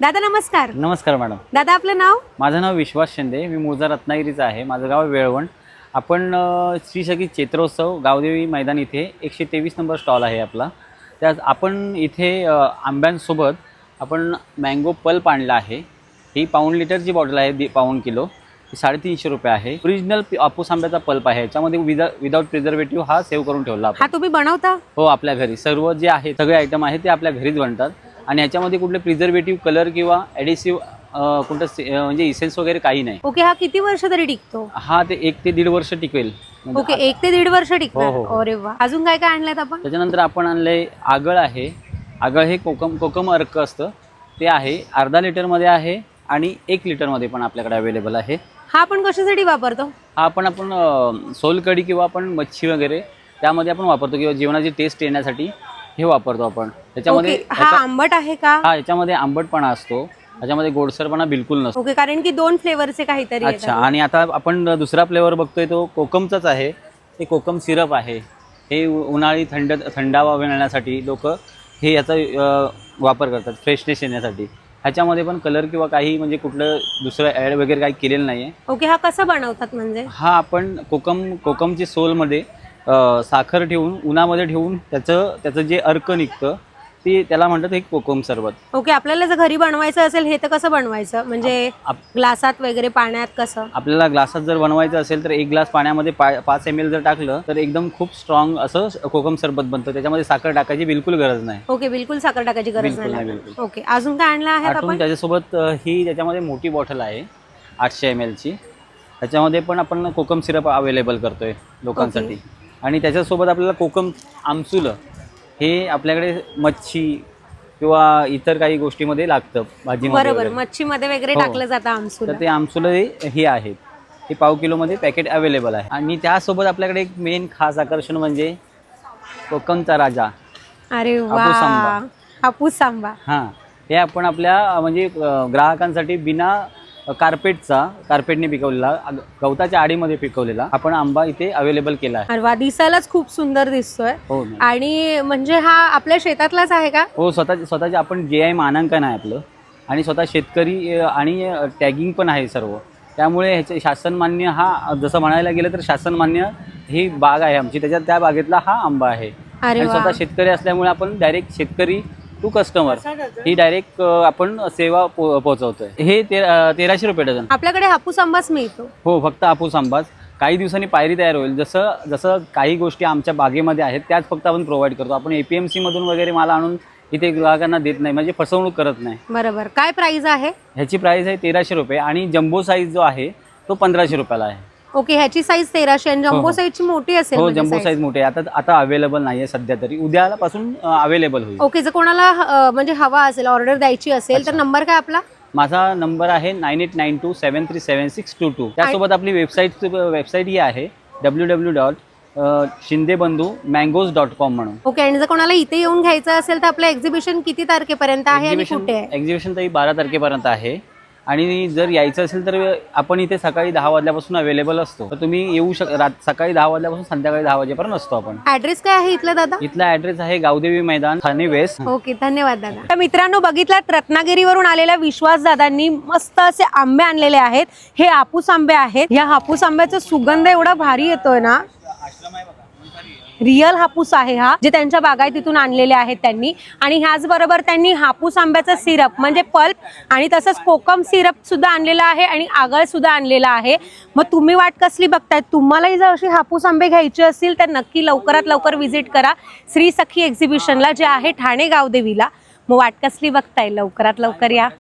दादा नमस्कार. नमस्कार मॅडम. दादा आपलं नाव? माझं नाव विश्वास शिंदे. मी मूळचा रत्नागिरीचा आहे. माझं गाव वेळवण. आपण श्री सखी चैत्रोत्सव गावदेवी मैदान इथे 123 नंबर स्टॉल आहे आपला. त्यात आपण इथे आंब्यांसोबत आपण मँगो पल्प आणला आहे. ही पाऊण लिटरची बॉटल आहे, पाऊण किलो. 350 रुपये आहे. ओरिजिनल हापूस आंब्याचा पल्प आहे. याच्यामध्ये विदाउट प्रिझर्वेटिव्ह हा सेव्ह करून ठेवला आपण. हा तुम्ही बनवता? हो, आपल्या घरी सर्व जे आहे सगळे आयटम आहे ते आपल्या घरीच बनतात. आणि याच्यामध्ये कुठले प्रिझर्वेटिव्ह कलर किंवा ॲडिसिव्ह कुठं म्हणजे इसेन्स वगैरे काही नाही. ओके. हा किती वर्ष तरी टिकतो? हा ते 1 ते 1.5 वर्ष टिकवेल. ओके, 1 ते 1.5 वर्ष टिकणार. हो, हो. अरे वा. अजून काय काय आणलं आपण? त्याच्यानंतर आपण आणलंय आगळ आहे. आगळ हे कोकम अर्क असतं ते आहे. अर्धा लिटरमध्ये आहे आणि 1 लिटरमध्ये पण आपल्याकडे अवेलेबल आहे. हा आपण कशासाठी वापरतो? हा आपण सोलकढी किंवा आपण मच्छी वगैरे त्यामध्ये आपण वापरतो किंवा जेवणाची टेस्ट येण्यासाठी हे वापरतो आपण. त्याच्यामध्ये हा आंबट आहे का? हा, याच्यामध्ये आंबटपणा असतो. त्याच्यामध्ये गोडसरपणा बिलकुल नसतो. ओके, कारण की 2 फ्लेवरचे काहीतरी अच्छा. येतात. आणि आता आपण दुसरा फ्लेवर बघतोय तो कोकमचाच आहे. हे कोकम सिरप आहे. हे उन्हाळी थंडावा मिळण्यासाठी लोक हे याचा वापर करतात फ्रेशनेस येण्यासाठी. ह्याच्यामध्ये पण कलर किंवा काही म्हणजे कुठलं दुसरं ॲड वगैरे काही केलेलं नाही आहे. ओके. हा कसा बनवतात म्हणजे? हा आपण कोकमची सोलमध्ये साखर ठेवून उन्हामध्ये ठेवून त्याचं जे अर्क निघतं ते त्याला म्हणतात एक कोकम सरबत. ओके. आपल्याला जर घरी बनवायचं असेल हे तर कसं बनवायचं? म्हणजे ग्लासात वगैरे पाण्यात कसं? आपल्याला ग्लासात जर बनवायचं असेल तर 1 ग्लास पाण्यामध्ये 5 ml जर टाकलं तर एकदम खूप स्ट्रॉंग असं कोकम सरबत बनतं. त्याच्यामध्ये साखर टाकायची बिलकुल गरज नाही. ओके, बिलकुल साखर टाकायची गरज बिलकुल नाही. बिलकुल. ओके. अजून काय आणलं आहे आपण? त्याच्यासोबत ही त्याच्यामध्ये मोठी बॉटल आहे 800 ml ची. त्याच्यामध्ये पण आपण कोकम सिरप अवेलेबल करतोय लोकांसाठी. आणि त्याच्यासोबत आपल्याला कोकम आमसुलं हे आपल्याकडे मच्छी किंवा इतर काही गोष्टीमध्ये लागतं भाजीमध्ये. बरोबर, मच्छीमध्ये वगैरे हो. टाकलं जातं आमसूल. तर ते आमसुलं हे आहेत. हे पाव किलोमध्ये पॅकेट अवेलेबल आहे. आणि त्यासोबत आपल्याकडे एक मेन खास आकर्षण म्हणजे कोकमचा राजा. अरे हापूस वा, आंबा. हापूस आंबा. हां, हे आपण आपल्या म्हणजे ग्राहकांसाठी बिना कार्पेटने पिकवलेला, गवताच्या आडीमध्ये पिकवलेला आपण आंबा इथे अवेलेबल केला आहे. अरे वा, दिसायलाच खूप सुंदर दिसतोय. हो. आणि म्हणजे हा आपल्या शेतातलाच आहे का? हो, स्वतःचे आपण GI मानांकन आहे आपलं. आणि स्वतः शेतकरी आणि टॅगिंग पण आहे सर्व. त्यामुळे ह्याचे शासनमान्य हा, जसं म्हणायला गेलं तर शासनमान्य ही बाग आहे आमची. त्या बागेतला हा आंबा आहे. आणि स्वतः शेतकरी असल्यामुळे आपण डायरेक्ट शेतकरी टू कस्टमर ही डायरेक्ट आपण सेवा पोहोचवतोय. हे 1300 रुपये डझन. आपल्याकडे हापूस आंबाच मिळतो? हो, फक्त हापूस आंबाच. काही दिवसांनी पायरी तयार होईल. जसं काही गोष्टी आमच्या बागेमध्ये आहेत त्याच फक्त आपण प्रोव्हाइड करतो. आपण APMC मधून वगैरे माल आणून इथे ग्राहकांना देत नाही, म्हणजे फसवणूक करत नाही. बरोबर. काय प्राइस आहे? ह्याची प्राइस आहे 1300 रुपये. आणि जम्बो साईज जो आहे तो 1500 रुपयाला आहे. ओके. ह्याची साईज 1300 आणि जम्बो साईजची मोठी असेल? हो, जम्बो साईज मोठी आहे. आता अवेलेबल नाहीये सध्या तरी. उद्यापासून अवेलेबल होईल. ओके. जर कोणाला म्हणजे हवा असेल, ऑर्डर द्यायची असेल तर नंबर काय आपला? माझा नंबर आहे 9892737622. त्यासोबत आपली वेबसाईट ही आहे www.shindebandhumangoes.com म्हणून. ओके. आणि जर कोणाला इथे येऊन घ्यायचं असेल तर आपलं एक्झिबिशन किती तारखेपर्यंत आहे आणि कुठे आहे? एक्झिबिशन तरी 12 तारखेपर्यंत आहे. आणि जर यायचं असेल तर आपण इथे सकाळी 10 वाजल्यापासून अवेलेबल असतो. तर तुम्ही येऊ सकाळी 10 वाजल्यापासून संध्याकाळी 10 वाजेपर्यंत असतो आपण. ऍड्रेस काय आहे इथला दादा? इथला ऍड्रेस आहे गावदेवी मैदान, ठाणे वेस्ट. ओके, धन्यवाद दादा. तर मित्रांनो, बघितलात रत्नागिरीवरून आलेल्या विश्वास दादांनी मस्त असे आंबे आणलेले आहेत. हे हापूस आंबे आहेत. या हापूस आंब्याचा सुगंध एवढा भारी येतोय ना. रिअल हापूस आहे हा, जे त्यांच्या बागायतीतून आणलेले आहेत त्यांनी. आणि ह्याचबरोबर त्यांनी हापूस आंब्याचा सिरप म्हणजे पल्प आणि तसंच कोकम सिरप सुद्धा आणलेला आहे आणि आगळ सुद्धा आणलेला आहे. मग तुम्ही वाट कसली बघताय? तुम्हालाही जर अशी हापूस आंबे घ्यायचे असतील तर नक्की लवकरात लवकर व्हिजिट करा श्री सखी एक्झिबिशनला, जे आहे ठाणे गावदेवीला. मग वाट कसली बघताय? लवकरात लवकर या.